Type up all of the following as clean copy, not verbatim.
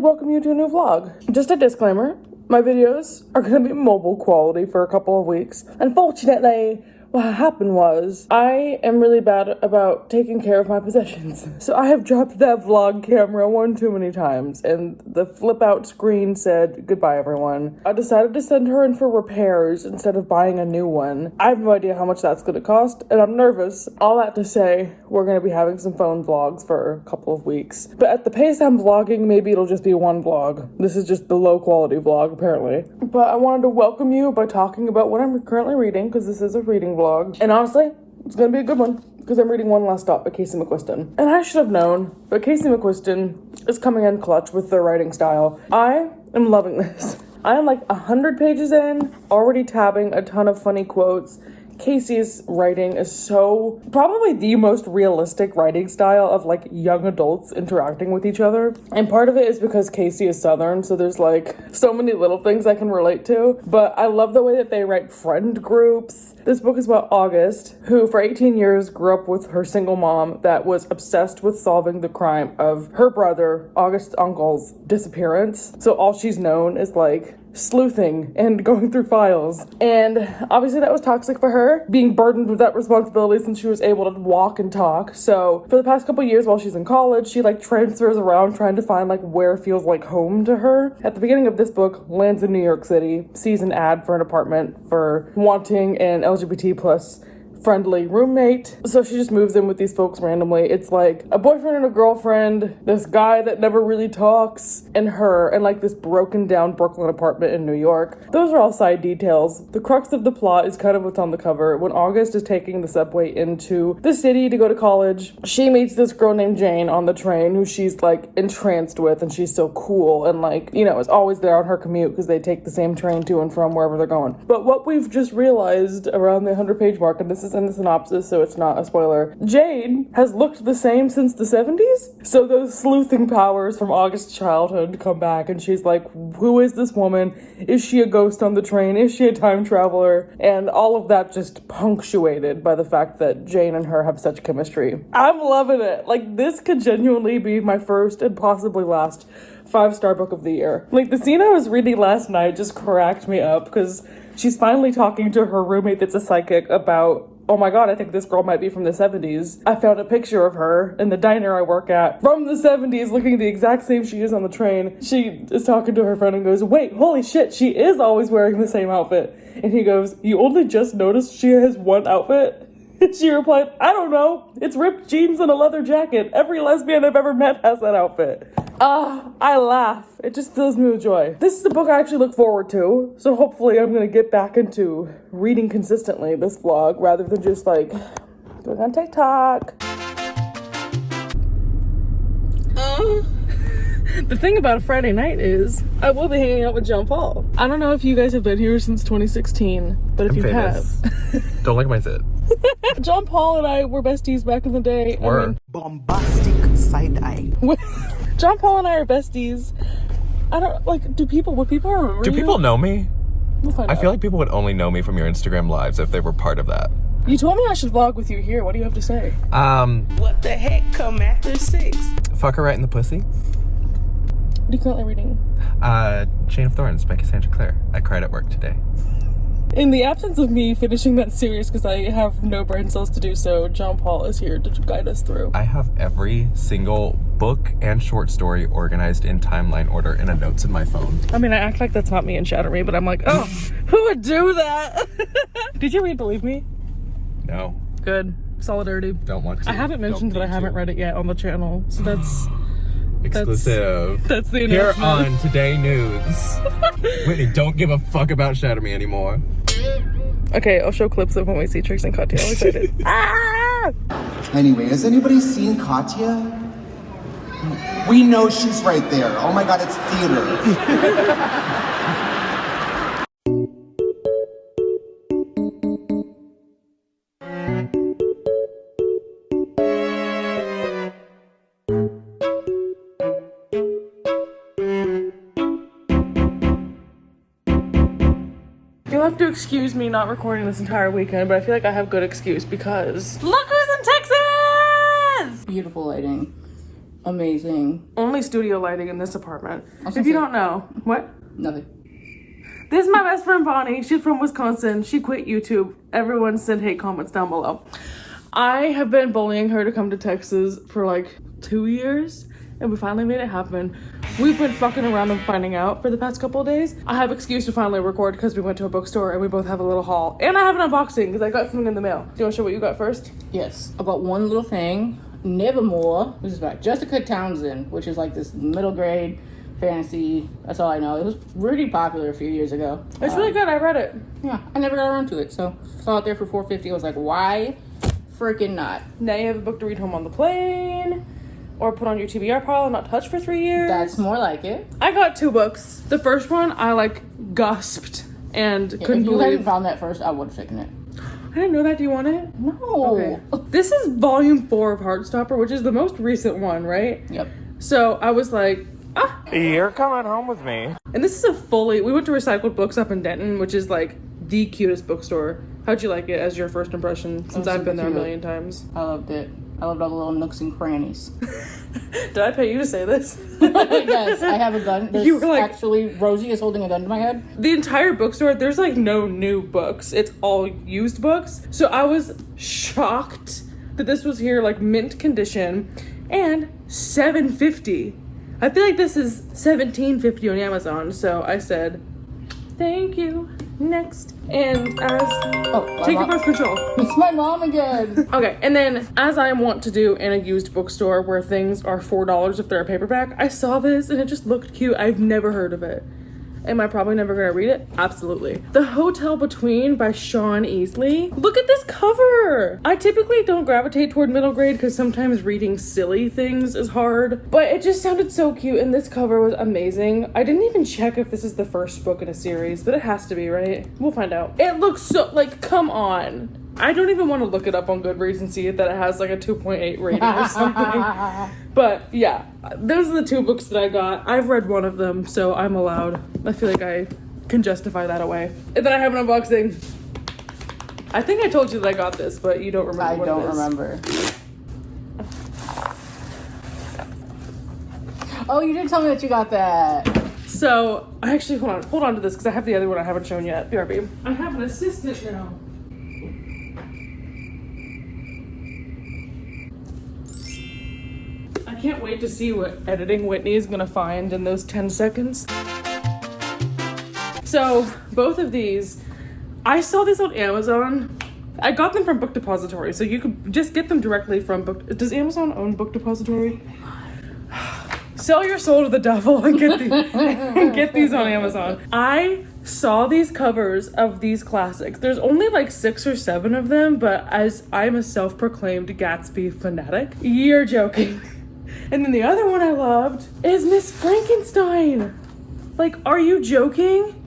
welcome you to a new vlog. Just a disclaimer, my videos are going to be mobile quality for a couple of weeks. Unfortunately, what happened was, I am really bad about taking care of my possessions. So I have dropped that vlog camera one too many times, and the flip out screen said, goodbye everyone. I decided to send her in for repairs instead of buying a new one. I have no idea how much that's gonna cost, and I'm nervous. All that to say, we're gonna be having some phone vlogs for a couple of weeks. But at the pace I'm vlogging, maybe it'll just be one vlog. This is just the low quality vlog, apparently. But I wanted to welcome you by talking about what I'm currently reading, because this is a reading vlog. And honestly, it's gonna be a good one because I'm reading One Last Stop by Casey McQuiston. And I should have known, but Casey McQuiston is coming in clutch with their writing style. I am loving this. I am like 100 pages in, already tabbing a ton of funny quotes. Casey's writing is so probably the most realistic writing style of like young adults interacting with each other. And part of it is because Casey is Southern, so there's like so many little things I can relate to. But I love the way that they write friend groups. This book is about August, who for 18 years grew up with her single mom that was obsessed with solving the crime of her brother, August's uncle's disappearance. So all she's known is like sleuthing and going through files. And obviously that was toxic for her, being burdened with that responsibility since she was able to walk and talk. So for the past couple years while she's in college, she like transfers around trying to find like where feels like home to her. At the beginning of this book, lands in New York City, sees an ad for an apartment for wanting an LGBT plus friendly roommate. So she just moves in with these folks randomly. It's like a boyfriend and a girlfriend, this guy that never really talks, and her, and like this broken down Brooklyn apartment in New York. Those are all side details. The crux of the plot is kind of what's on the cover. When August is taking the subway into the city to go to college, she meets this girl named Jane on the train who she's like entranced with, and she's so cool and like, you know, is always there on her commute because they take the same train to and from wherever they're going. But what we've just realized around the 100-page mark, and this is in the synopsis, so it's not a spoiler, Jane has looked the same since the 70s. So those sleuthing powers from August's childhood come back, and she's like, who is this woman? Is she a ghost on the train? Is she a time traveler? And all of that just punctuated by the fact that Jane and her have such chemistry. I'm loving it. Like, this could genuinely be my first and possibly last 5-star book of the year. Like, the scene I was reading last night just cracked me up because she's finally talking to her roommate that's a psychic about, oh my god, I think this girl might be from the 70s. I found a picture of her in the diner I work at from the 70s, looking the exact same she is on the train. She is talking to her friend and goes, wait, holy shit, she is always wearing the same outfit. And he goes, you only just noticed she has one outfit? And she replied, I don't know. It's ripped jeans and a leather jacket. Every lesbian I've ever met has that outfit. I laugh. It just fills me with joy. This is a book I actually look forward to, so hopefully I'm gonna get back into reading consistently this vlog rather than just like going on TikTok. The thing about a Friday night is I will be hanging out with John Paul. I don't know if you guys have been here since 2016, but if you have. Don't like my zit. John Paul and I were besties back in the day. Bombastic side-eye. John Paul and I are besties. I don't, like, would people remember Do people know me? We'll find out. I feel like people would only know me from your Instagram lives if they were part of that. You told me I should vlog with you here. What do you have to say? What the heck come after 6? Fuck her right in the pussy. What are you currently reading? Chain of Thorns by Cassandra Clare. I cried at work today. In the absence of me finishing that series because I have no brain cells to do so, John Paul is here to guide us through. I have every single book and short story organized in timeline order in a notes in my phone. I mean, I act like that's not me and Shatter Me, but I'm like, oh, who would do that? Did you read Believe Me? No. Good. Solidarity. Don't want to. I haven't mentioned that I haven't read it yet on the channel, so that's... Exclusive. That's the Here announcement. on Today News. Whitney, don't give a fuck about Shatter Me anymore. Okay, I'll show clips of when we see Trix and Katya. I'm excited. Anyway, has anybody seen Katya? We know she's right there. Oh my god, it's theater. You'll have to excuse me not recording this entire weekend, but I feel like I have good excuse because look who's in Texas! Beautiful lighting. amazing. Only studio lighting in this apartment. Also If you say- don't know, what? Nothing. This is my best friend Bonnie. She's from Wisconsin. She quit YouTube. Everyone send hate comments down below. I have been bullying her to come to Texas for like 2 years, and we finally made it happen. We've been fucking around and finding out for the past couple of days. I have excuse to finally record because we went to a bookstore and we both have a little haul. And I have an unboxing because I got something in the mail. Do you want to show what you got first? Yes, I got one little thing. Nevermore. This is by Jessica Townsend, which is like this middle grade fantasy. That's all I know. It was really popular a few years ago. It's really good. I read it. Yeah, I never got around to it, so saw it there for $4.50. I was like, why freaking not? Now you have a book to read home on the plane or put on your TBR pile and not touch for 3 years. That's more like it. I got 2 books. The first one I like gasped and couldn't If you hadn't believe. found that first, I would have taken it. I didn't know that. Do you want it? No. Okay. This is volume 4 of Heartstopper, which is the most recent one, right? Yep. So I was like, You're coming home with me. and this is we went to Recycled Books up in Denton, which is like the cutest bookstore. How'd you like it as your first impression since I've been there a super million times? I loved it. I loved all the little nooks and crannies. Did I pay you to say this? Yes, I have a gun. There's You were like- actually, Rosie is holding a gun to my head. The entire bookstore, there's like no new books. It's all used books. So I was shocked that this was here like mint condition and $7.50. I feel like this is $17.50 on Amazon. So I said, thank you. Next. And as take your birth control. It's my mom again. Okay, and then as I want to do in a used bookstore where things are $4 if they're a paperback, I saw this and it just looked cute. I've never heard of it. Am I probably never gonna read it? Absolutely. The Hotel Between by Sean Easley. Look at this cover! I typically don't gravitate toward middle grade because sometimes reading silly things is hard, but it just sounded so cute and this cover was amazing. I didn't even check if this is the first book in a series, but it has to be, right? We'll find out. It looks so, like, come on. I don't even want to look it up on Goodreads and see that it has like a 2.8 rating or something. But yeah, those are the 2 books that I got. I've read one of them, so I'm allowed. I feel like I can justify that away. And then I have an unboxing. I think I told you that I got this, but you don't remember I what don't it is. remember. Oh, you did tell me that you got that. So, I actually, hold on to this because I have the other one I haven't shown yet. BRB. I have an assistant now. I can't wait to see what editing Whitney is gonna find in those 10 seconds. So, both of these, I saw these on Amazon. I got them from Book Depository, so you could just get them directly from Book. Does Amazon own Book Depository? Sell your soul to the devil and get these, and get these on Amazon. I saw these covers of these classics. There's only like 6 or 7 of them, but as I'm a self-proclaimed Gatsby fanatic, you're joking. And then the other one I loved is Miss Frankenstein. Like, are you joking?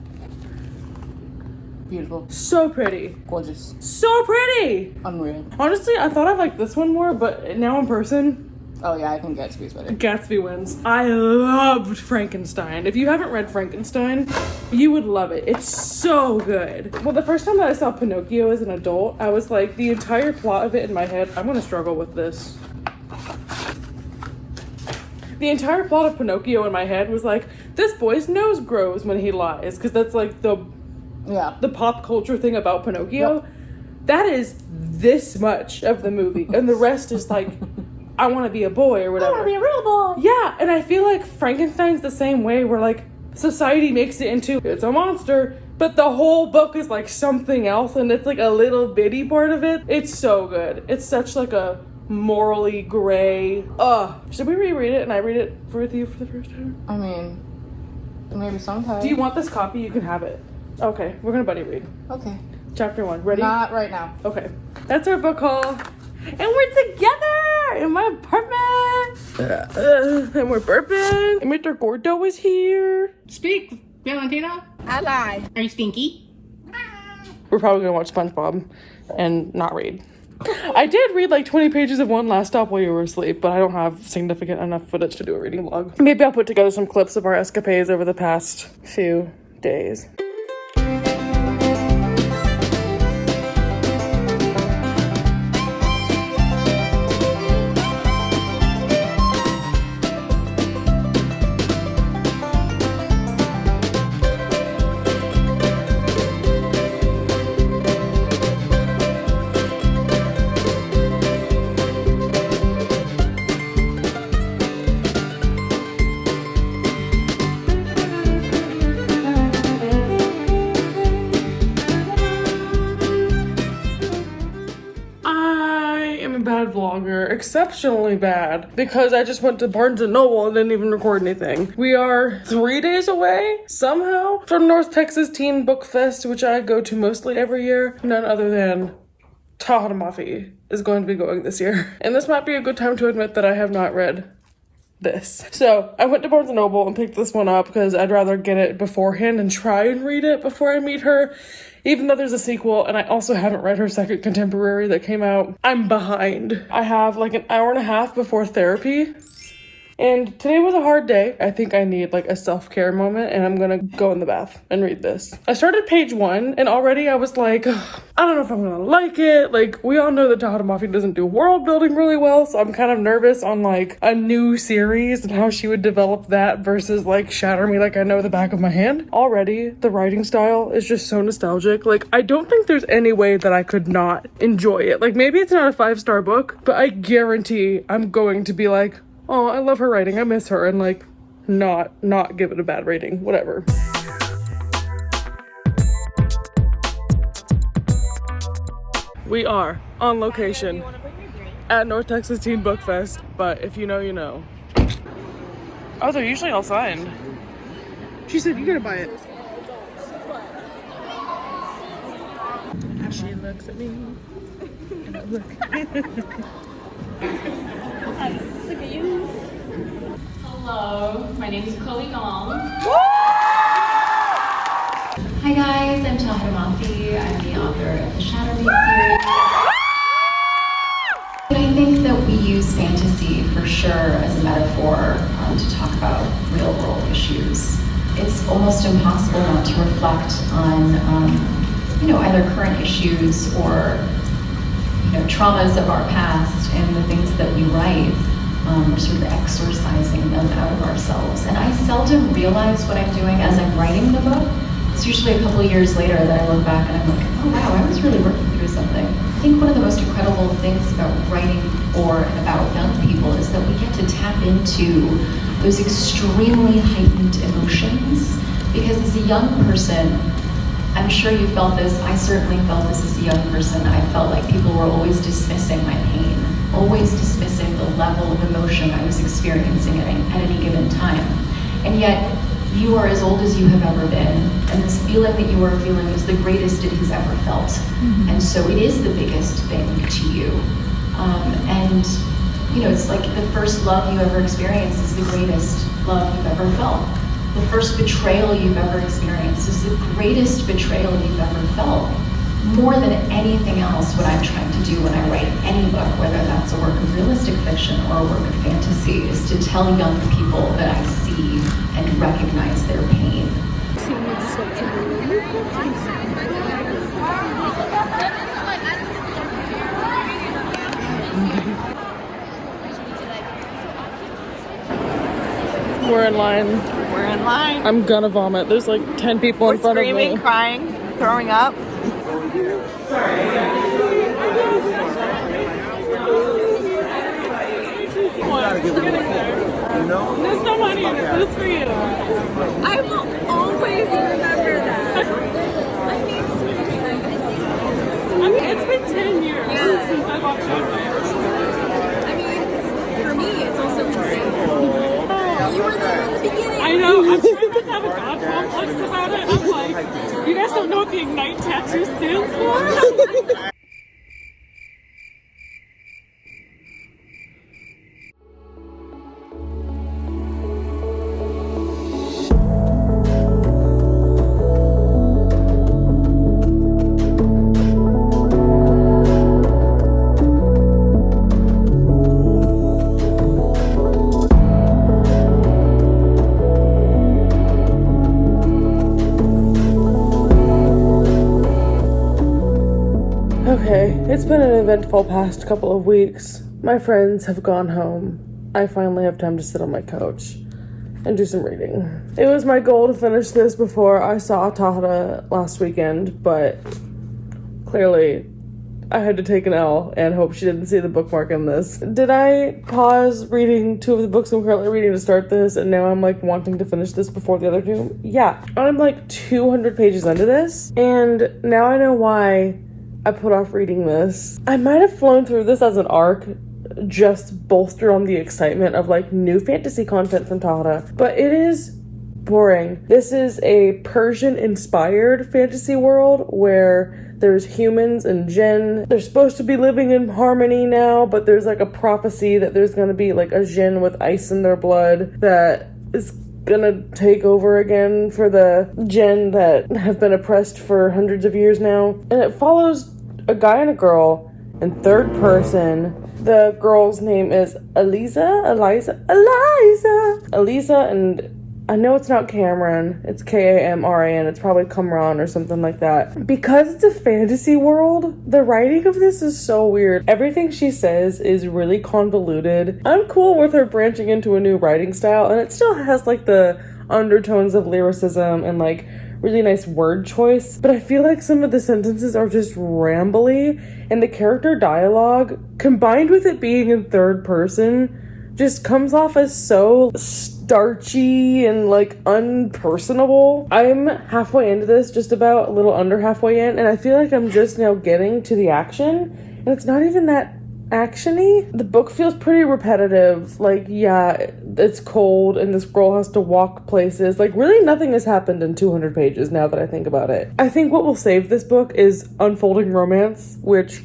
Beautiful. So pretty. Gorgeous. So pretty. Unreal. Honestly, I thought I liked this one more, but now in person, Oh yeah, I think Gatsby's better. Gatsby wins. I loved Frankenstein. If you haven't read Frankenstein, you would love it. It's so good. Well, the first time that I saw Pinocchio as an adult, I was like, the entire plot of it in my head, I'm gonna struggle with this. The entire plot of Pinocchio in my head was like, this boy's nose grows when he lies, because that's like the pop culture thing about Pinocchio. Yep. That is this much of the movie, and the rest is like, I want to be a boy or whatever. I want to be a real boy. Yeah, and I feel like Frankenstein's the same way, where like society makes it into it's a monster, but the whole book is like something else, and it's like a little bitty part of it. It's so good. It's such like a morally gray. Should we reread it and I read it with you for the first time? I mean, maybe sometime. Do you want this copy? You can have it. Okay, we're gonna buddy read. Okay. Chapter 1. Ready? Not right now. Okay. That's our book haul. And we're together in my apartment. And we're burping. And Mr. Gordo is here. Speak, Valentina. I lied. Are you stinky? We're probably gonna watch SpongeBob and not read. I did read like 20 pages of One Last Stop while you were asleep, but I don't have significant enough footage to do a reading vlog. Maybe I'll put together some clips of our escapades over the past few days. exceptionally bad because I just went to Barnes & Noble and didn't even record anything. We are 3 days away, somehow, from North Texas Teen Book Fest, which I go to mostly every year. None other than tahereh mafi is going to be going this year. And this might be a good time to admit that I have not read this. So I went to Barnes & Noble and picked this one up because I'd rather get it beforehand and try and read it before I meet her, even though there's a sequel, and I also haven't read her second contemporary that came out. I'm behind. I have like an hour and a half before therapy. And today was a hard day. I think I need like a self-care moment, and I'm gonna go in the bath and read this. I started page 1 and already I was like, I don't know if I'm gonna like it. Like, we all know that tahereh mafi doesn't do world building really well, so I'm kind of nervous on like a new series and how she would develop that versus like Shatter Me Like I Know the Back of My Hand. Already, the writing style is just so nostalgic. Like, I don't think there's any way that I could not enjoy it. Like, maybe it's not a 5-star book, but I guarantee I'm going to be like, oh, I love her writing, I miss her, and like not give it a bad rating, whatever. We are on location at North Texas Teen Book Fest, but if you know, you know. Oh, they're usually all signed. She said, you're gonna buy it. She looks at me, and I look. Look at you. Hello, my name is Chloe Gong. Hi guys, I'm tahereh mafi. I'm the author of the Shatter Me series. I think that we use fantasy for sure as a metaphor to talk about real world issues. It's almost impossible not to reflect on, either current issues or traumas of our past, and the things that we write, we're sort of exorcising them out of ourselves. And I seldom realize what I'm doing as I'm writing the book. It's usually a couple of years later that I look back and I'm like, oh wow, I was really working through something. I think one of the most incredible things about writing for and about young people is that we get to tap into those extremely heightened emotions. Because as a young person, I'm sure you felt this, I certainly felt this as a young person. I felt like people were always dismissing my pain, always dismissing the level of emotion I was experiencing at any given time. And yet, you are as old as you have ever been, and this feeling that you are feeling is the greatest it has ever felt. Mm-hmm. And so it is the biggest thing to you. It's like the first love you ever experienced is the greatest love you've ever felt. The first betrayal you've ever experienced is the greatest betrayal you've ever felt. More than anything else, what I'm trying to do when I write any book, whether that's a work of realistic fiction or a work of fantasy, is to tell young people that I see and recognize their pain. We're in line. We're in line. I'm gonna vomit. There's like 10 people in front of me. Screaming, crying, throwing up. There's no money in it. It's for you. I will always remember that. I mean, it's been 10 years since I bought chocolate. For me, it's also insane. You were there in the beginning. I know. I'm trying not to have a god complex about it. I'm like, you guys don't know what the Ignite tattoo stands for? Okay, it's been an eventful past couple of weeks. My friends have gone home. I finally have time to sit on my couch and do some reading. It was my goal to finish this before I saw tahereh last weekend, but clearly I had to take an L and hope she didn't see the bookmark in this. Did I pause reading 2 of the books I'm currently reading to start this, and now I'm like wanting to finish this before the other 2? Yeah, I'm like 200 pages into this, and now I know why I put off reading this. I might have flown through this as an arc and just bolstered on the excitement of like new fantasy content from Tahereh. But it is boring. This is a Persian-inspired fantasy world where there's humans and jinn. They're supposed to be living in harmony now, but there's like a prophecy that there's gonna be like a jinn with ice in their blood that is gonna take over again for the jinn that have been oppressed for hundreds of years now. And it follows a guy and a girl in third person. The girl's name is Eliza, and I know it's not Cameron, it's Kamran, it's probably Kamran or something like that. Because it's a fantasy world, the writing of this is so weird. Everything she says is really convoluted. I'm cool with her branching into a new writing style, and it still has like the undertones of lyricism and like really nice word choice, but I feel like some of the sentences are just rambly, and the character dialogue, combined with it being in third person, just comes off as so starchy and like unpersonable. I'm halfway into this, just about a little under halfway in, and I feel like I'm just now getting to the action, and it's not even that actiony. The book feels pretty repetitive. Like, yeah, it's cold and this girl has to walk places. Like, really nothing has happened in 200 pages now that I think about it. I think what will save this book is unfolding romance, which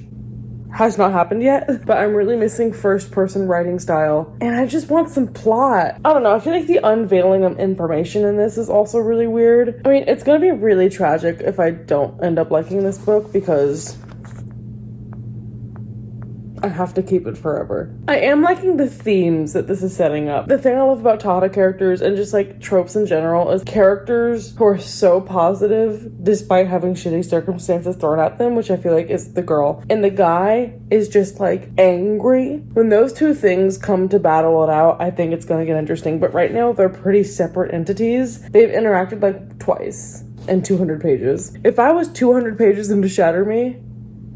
has not happened yet, but I'm really missing first person writing style, and I just want some plot. I don't know, I feel like the unveiling of information in this is also really weird. I mean, it's gonna be really tragic if I don't end up liking this book, because I have to keep it forever. I am liking the themes that this is setting up. The thing I love about Tahereh characters and just like tropes in general is characters who are so positive despite having shitty circumstances thrown at them, which I feel like is the girl. And the guy is just like angry. When those two things come to battle it out, I think it's gonna get interesting. But right now they're pretty separate entities. They've interacted like twice in 200 pages. If I was 200 pages into Shatter Me,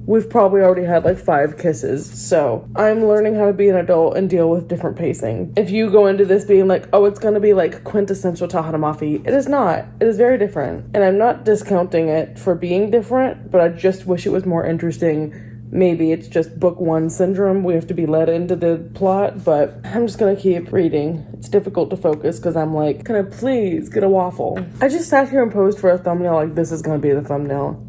we've probably already had like 5 kisses. So I'm learning how to be an adult and deal with different pacing. If you go into this being like, oh, it's gonna be like quintessential Tahereh mafi, it is not. It is very different. And I'm not discounting it for being different, but I just wish it was more interesting. Maybe it's just book 1 syndrome. We have to be led into the plot, but I'm just gonna keep reading. It's difficult to focus because I'm like, can I please get a waffle? I just sat here and posed for a thumbnail like this is gonna be the thumbnail.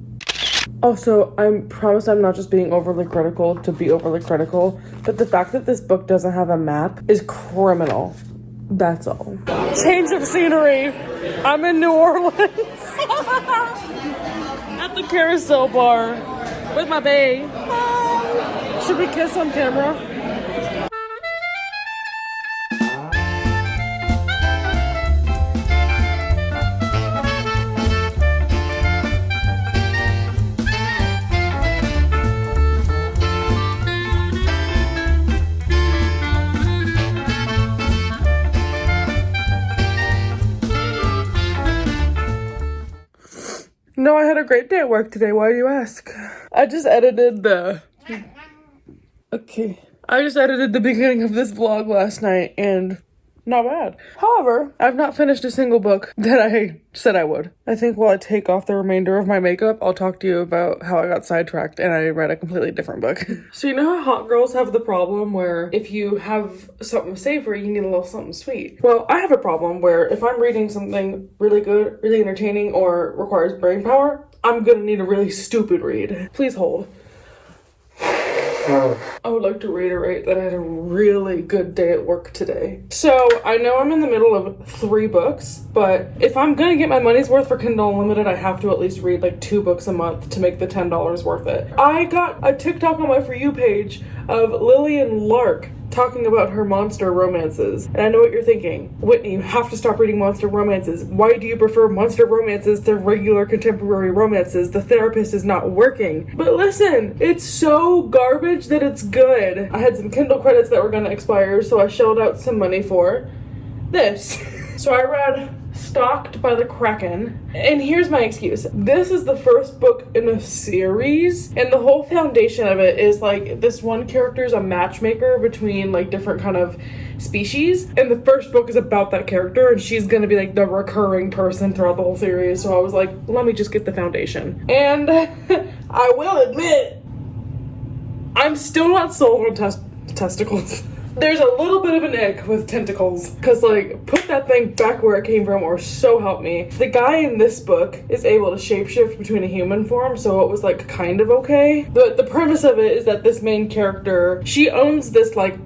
Also, I promise I'm not just being overly critical to be overly critical, but the fact that this book doesn't have a map is criminal. That's all. Change of scenery. I'm in New Orleans. At the carousel bar with my bae. Should we kiss on camera? No, I had a great day at work today. Why do you ask? I just edited the beginning of this vlog last night, and not bad. However, I've not finished a single book that I said I would. I think while I take off the remainder of my makeup, I'll talk to you about how I got sidetracked and I read a completely different book. So you know how hot girls have the problem where if you have something savory, you need a little something sweet? Well, I have a problem where if I'm reading something really good, really entertaining, or requires brain power, I'm gonna need a really stupid read. Please hold. I would like to reiterate that I had a really good day at work today. So I know I'm in the middle of 3 books, but if I'm gonna get my money's worth for Kindle Unlimited, I have to at least read like 2 books a month to make the $10 worth it. I got a TikTok on my For You page of Lillian Lark talking about her monster romances. And I know what you're thinking. Whitney, you have to stop reading monster romances. Why do you prefer monster romances to regular contemporary romances? The therapist is not working. But listen, it's so garbage that it's good. I had some Kindle credits that were gonna expire, so I shelled out some money for this. So I read Stalked by the Kraken, and here's my excuse. This is the first book in a series, and the whole foundation of it is like this one character is a matchmaker between like different kind of species, and the first book is about that character, and she's gonna be like the recurring person throughout the whole series. So I was like, let me just get the foundation. And I will admit, I'm still not sold on testicles. There's a little bit of an ick with tentacles, because, like, put that thing back where it came from, or so help me. The guy in this book is able to shapeshift between a human form, so it was, like, kind of okay. But the premise of it is that this main character, she owns this, like,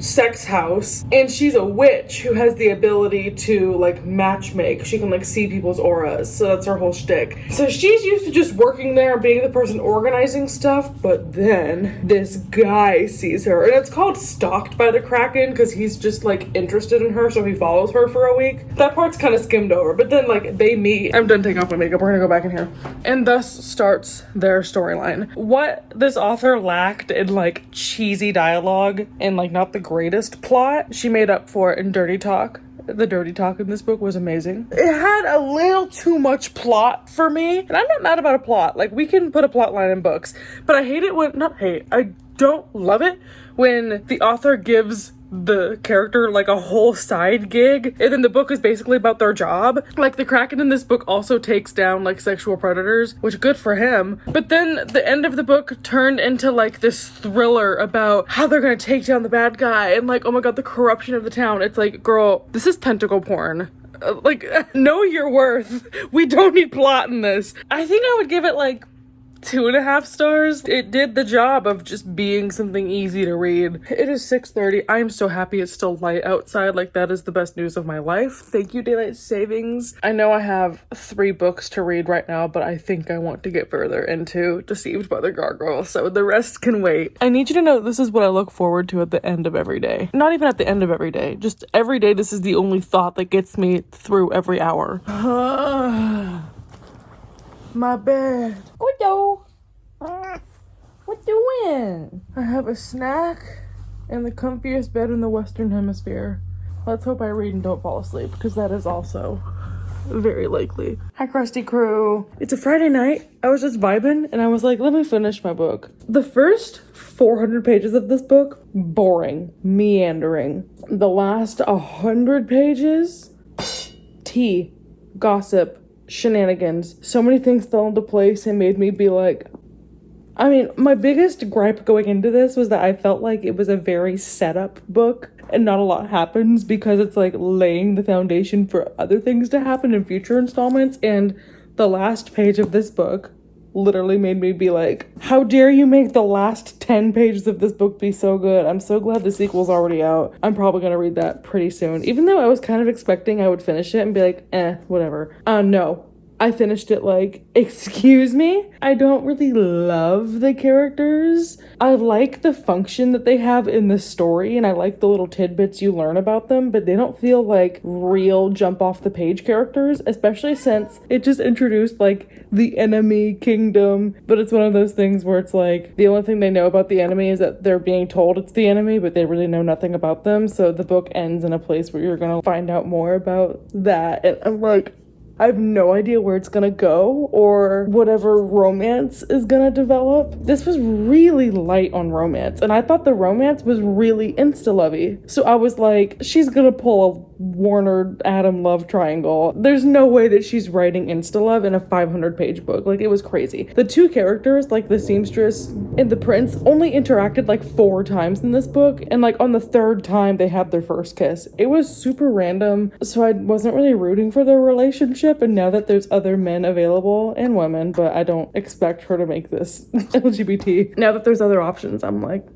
sex house, and she's a witch who has the ability to, like, matchmake. She can, like, see people's auras, so that's her whole shtick. So she's used to just working there and being the person organizing stuff, but then this guy sees her, and it's called Stalked by the Kraken, because he's just, like, interested in her, so he follows her for a week. That part's kind of skimmed over, but then, like, they meet. I'm done taking off my makeup, we're gonna go back in here. And thus starts their storyline. What this author lacked in, like, cheesy dialogue and, like, not the greatest plot, she made up for it in dirty talk. The dirty talk in this book was amazing. It had a little too much plot for me, and I'm not mad about a plot. Like, we can put a plot line in books, but I hate it when, not hate, I don't love it when the author gives the character like a whole side gig, and then the book is basically about their job. Like, the Kraken in this book also takes down like sexual predators, which good for him, but then the end of the book turned into like this thriller about how they're gonna take down the bad guy, and like, oh my god, the corruption of the town. It's like, girl, this is tentacle porn. Like, know your worth. We don't need plot in this. I think I would give it like 2.5 stars. It did the job of just being something easy to read. It is 6:30. I am so happy it's still light outside. Like, that is the best news of my life. Thank you, daylight savings. I know I have 3 books to read right now, but I think I want to get further into Deceived by the Gargoyle, so the rest can wait. I need you to know this is what I look forward to at the end of every day. Not even at the end of every day. Just every day, this is the only thought that gets me through every hour. My bed. What doing? I have a snack and the comfiest bed in the Western Hemisphere. Let's hope I read and don't fall asleep, because that is also very likely. Hi, Krusty Crew. It's a Friday night. I was just vibing and I was like, let me finish my book. The first 400 pages of this book, boring, meandering. The last 100 pages, tea, gossip, shenanigans. So many things fell into place and made me be like, I mean, my biggest gripe going into this was that I felt like it was a very setup book and not a lot happens, because it's like laying the foundation for other things to happen in future installments. And the last page of this book literally made me be like, how dare you make the last 10 pages of this book be so good? I'm so glad the sequel's already out. I'm probably gonna read that pretty soon, even though I was kind of expecting I would finish it and be like, whatever. No, I finished it like, excuse me? I don't really love the characters. I like the function that they have in the story, and I like the little tidbits you learn about them, but they don't feel like real jump off the page characters, especially since it just introduced like the enemy kingdom. But it's one of those things where it's like, the only thing they know about the enemy is that they're being told it's the enemy, but they really know nothing about them. So the book ends in a place where you're gonna find out more about that. And I'm like, I have no idea where it's gonna go or whatever romance is gonna develop. This was really light on romance, and I thought the romance was really insta-lovey. So I was like, she's gonna pull a Warner Adam love triangle. There's no way that she's writing insta-love in a 500-page book. Like, it was crazy. The 2 characters, like the seamstress and the prince, only interacted like 4 times in this book, and like on the 3rd time they had their first kiss. It was super random, so I wasn't really rooting for their relationship. And now that there's other men available, and women, but I don't expect her to make this LGBT. Now that there's other options, I'm like,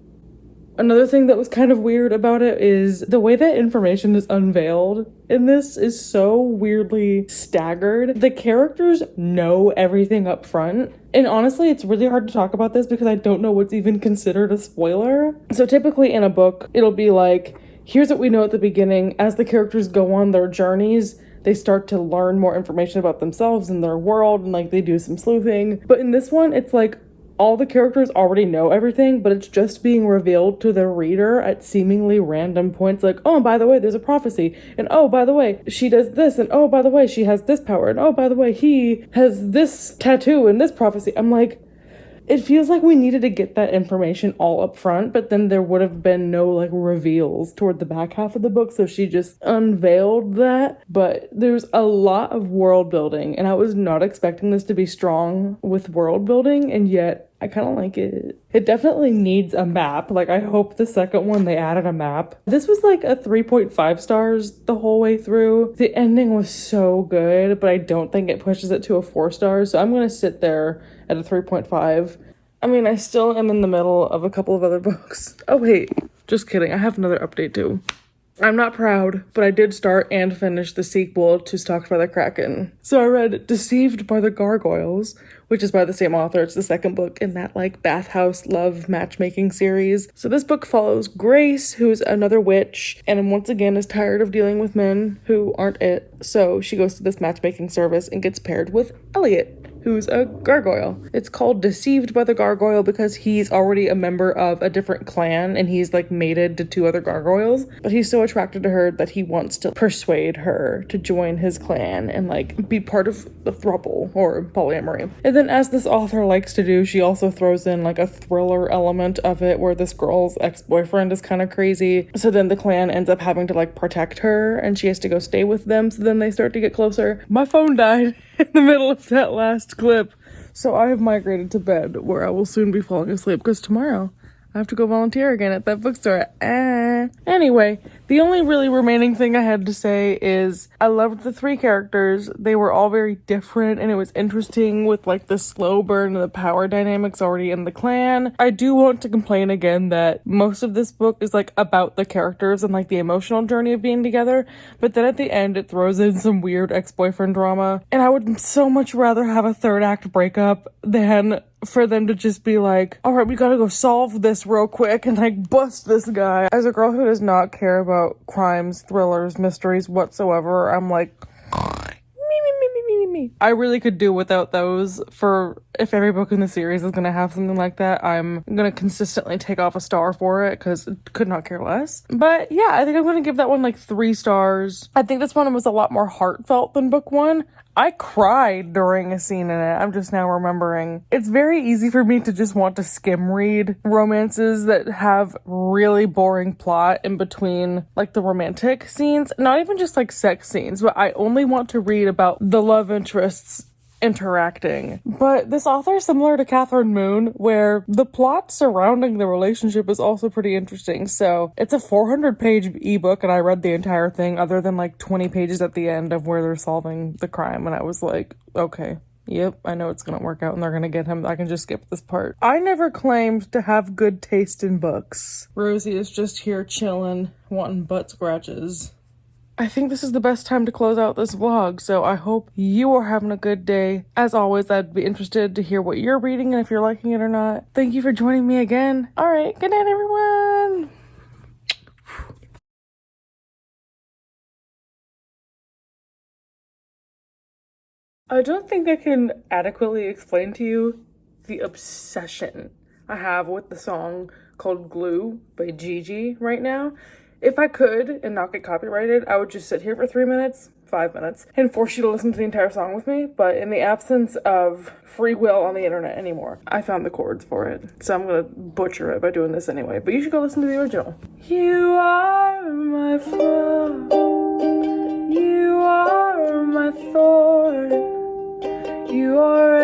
another thing that was kind of weird about it is the way that information is unveiled in this is so weirdly staggered. The characters know everything up front. And honestly, it's really hard to talk about this because I don't know what's even considered a spoiler. So typically in a book, it'll be like, here's what we know at the beginning. As the characters go on their journeys, they start to learn more information about themselves and their world, and like they do some sleuthing. But in this one, it's like all the characters already know everything, but it's just being revealed to the reader at seemingly random points, like, oh, by the way, there's a prophecy, and oh, by the way, she does this, and oh, by the way, she has this power, and oh, by the way, he has this tattoo and this prophecy. I'm like, it feels like we needed to get that information all up front, but then there would have been no like reveals toward the back half of the book, so she just unveiled that. But there's a lot of world building, and I was not expecting this to be strong with world building, and yet I kind of like it. It definitely needs a map. Like, I hope the second one they added a map. This was like a 3.5 stars the whole way through. The ending was so good, but I don't think it pushes it to a 4 stars. So I'm going to sit there at a 3.5. I mean, I still am in the middle of a couple of other books. Oh, wait. Just kidding. I have another update too. I'm not proud, but I did start and finish the sequel to Stalked by the Kraken. So I read Deceived by the Gargoyles, which is by the same author. It's the second book in that like bathhouse love matchmaking series. So this book follows Grace, who's another witch, and once again is tired of dealing with men who aren't it. So she goes to this matchmaking service and gets paired with Elliot, who's a gargoyle. It's called Deceived by the Gargoyle because he's already a member of a different clan and he's like mated to 2 other gargoyles, but he's so attracted to her that he wants to persuade her to join his clan and like be part of the throuple or polyamory. And then, as this author likes to do, she also throws in like a thriller element of it where this girl's ex-boyfriend is kind of crazy. So then the clan ends up having to like protect her and she has to go stay with them. So then they start to get closer. My phone died in the middle of that last clip. So I have migrated to bed where I will soon be falling asleep because tomorrow I have to go volunteer again at that bookstore. Anyway, the only really remaining thing I had to say is I loved the 3 characters. They were all very different and it was interesting with like the slow burn and the power dynamics already in the clan. I do want to complain again that most of this book is like about the characters and like the emotional journey of being together, but then at the end it throws in some weird ex-boyfriend drama, and I would so much rather have a 3rd act breakup than for them to just be like, all right, we gotta go solve this real quick and like bust this guy. As a girl who does not care about crimes, thrillers, mysteries whatsoever, I'm like, me. I really could do without those. For if every book in the series is gonna have something like that, I'm gonna consistently take off a star for it because could not care less. But yeah, I think I'm gonna give that one like 3 stars. I think this one was a lot more heartfelt than book 1. I cried during a scene in it. I'm just now remembering. It's very easy for me to just want to skim read romances that have really boring plot in between like the romantic scenes. Not even just like sex scenes, but I only want to read about the love interests interacting. But this author is similar to Catherine Moon, where the plot surrounding the relationship is also pretty interesting. So it's a 400-page ebook, and I read the entire thing other than like 20 pages at the end of where they're solving the crime, and I was like, okay, yep, I know it's gonna work out and they're gonna get him. I can just skip this part. I never claimed to have good taste in books. Rosie is just here chilling, wanting butt scratches. I think this is the best time to close out this vlog, so I hope you are having a good day. As always, I'd be interested to hear what you're reading and if you're liking it or not. Thank you for joining me again. All right, good night, everyone. I don't think I can adequately explain to you the obsession I have with the song called Glue by Gigi right now. If I could and not get copyrighted, I would just sit here for 3 minutes, 5 minutes, and force you to listen to the entire song with me. But in the absence of free will on the internet anymore, I found the chords for it. So I'm gonna butcher it by doing this anyway. But you should go listen to the original. You are my flaw. You are my thorn. You are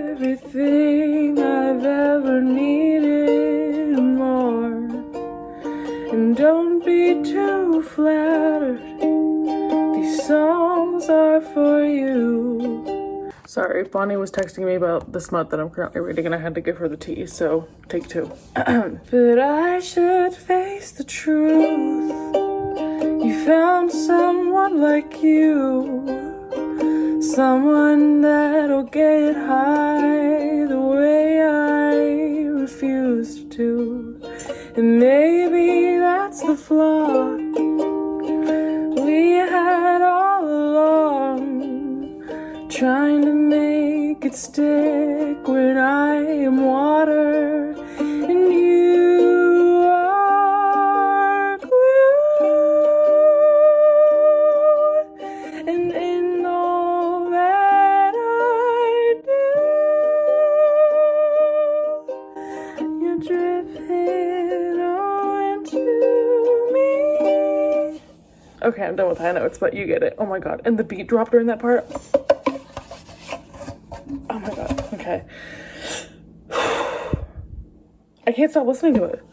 everything I've ever needed and more. And don't be too flattered. These songs are for you. Sorry, Bonnie was texting me about the smut that I'm currently reading and I had to give her the tea, so take 2. But I should face the truth. You found someone like you. Someone that'll get high the way I refused to. And maybe that's the flaw we had all along, trying to make it stick when I am water and you are glue. And in all that I do, you're dripping. Okay, I'm done with high notes, but you get it. Oh my god. And the beat drop during that part. Oh my god. Okay. I can't stop listening to it.